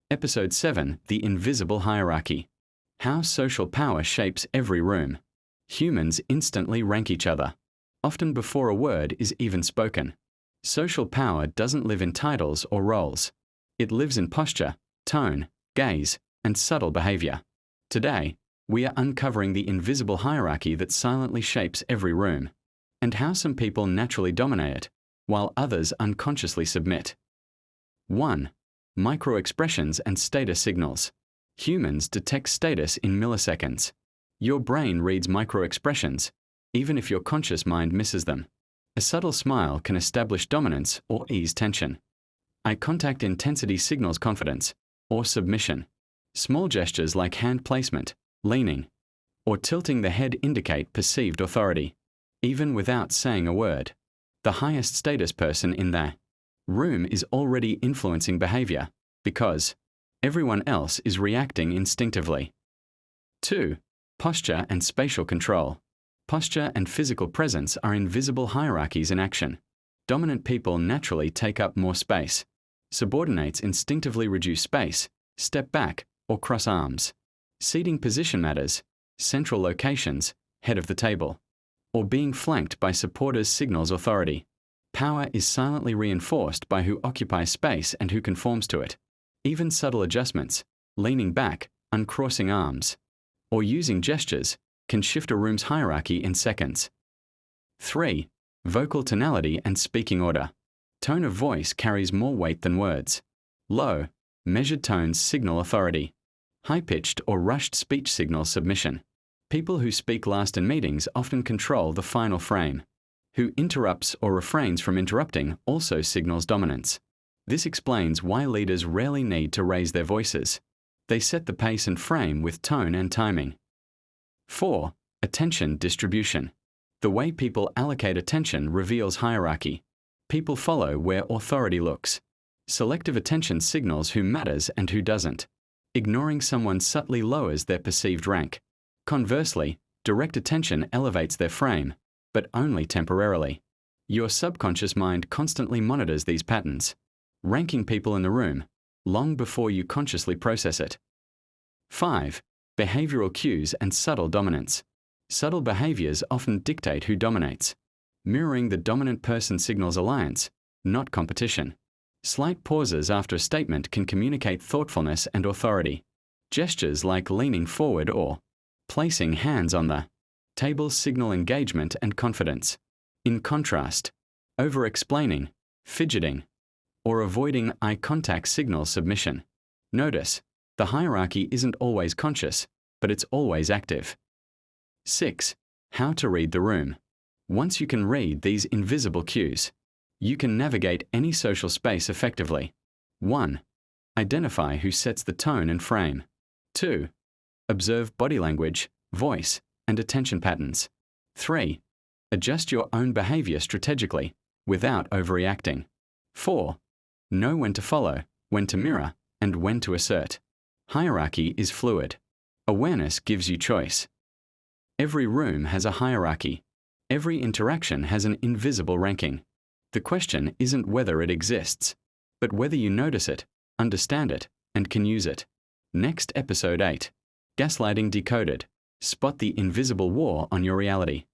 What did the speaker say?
Episode 7, The Invisible Hierarchy. How social power shapes every room. Humans instantly rank each other, often before a word is even spoken. Social power doesn't live in titles or roles. It lives in posture, tone, gaze, and subtle behavior. Today, we are uncovering the invisible hierarchy that silently shapes every room, and how some people naturally dominate it, while others unconsciously submit. 1. Micro-expressions and status signals. Humans detect status in milliseconds. Your brain reads micro-expressions, even if your conscious mind misses them. A subtle smile can establish dominance or ease tension. Eye contact intensity signals confidence or submission. Small gestures like hand placement, leaning, or tilting the head indicate perceived authority, even without saying a word. The highest status person in the room is already influencing behavior because everyone else is reacting instinctively. 2. Posture and spatial control. Posture and physical presence are invisible hierarchies in action. Dominant people naturally take up more space. Subordinates instinctively reduce space, step back, or cross arms. Seating position matters, central locations, head of the table, or being flanked by supporters signals authority. Power is silently reinforced by who occupies space and who conforms to it. Even subtle adjustments, leaning back, uncrossing arms, or using gestures, can shift a room's hierarchy in seconds. 3. Vocal tonality and speaking order. Tone of voice carries more weight than words. Low, measured tones signal authority. High-pitched or rushed speech signals submission. People who speak last in meetings often control the final frame. Who interrupts or refrains from interrupting also signals dominance. This explains why leaders rarely need to raise their voices. They set the pace and frame with tone and timing. 4. Attention distribution. The way people allocate attention reveals hierarchy. People follow where authority looks. Selective attention signals who matters and who doesn't. Ignoring someone subtly lowers their perceived rank. Conversely, direct attention elevates their frame, but only temporarily. Your subconscious mind constantly monitors these patterns, ranking people in the room long before you consciously process it. 5. Behavioral cues and subtle dominance. Subtle behaviors often dictate who dominates. Mirroring the dominant person signals alliance, not competition. Slight pauses after a statement can communicate thoughtfulness and authority. Gestures like leaning forward or placing hands on the table signal engagement and confidence. In contrast, over-explaining, fidgeting, or avoiding eye contact signals submission. Notice, the hierarchy isn't always conscious, but it's always active. 6. How to read the room. Once you can read these invisible cues, you can navigate any social space effectively. 1. Identify who sets the tone and frame. 2. Observe body language, voice, and attention patterns. 3. Adjust your own behavior strategically, without overreacting. 4. Know when to follow, when to mirror, and when to assert. Hierarchy is fluid. Awareness gives you choice. Every room has a hierarchy. Every interaction has an invisible ranking. The question isn't whether it exists, but whether you notice it, understand it, and can use it. Next, Episode 8. Gaslighting Decoded. Spot the invisible war on your reality.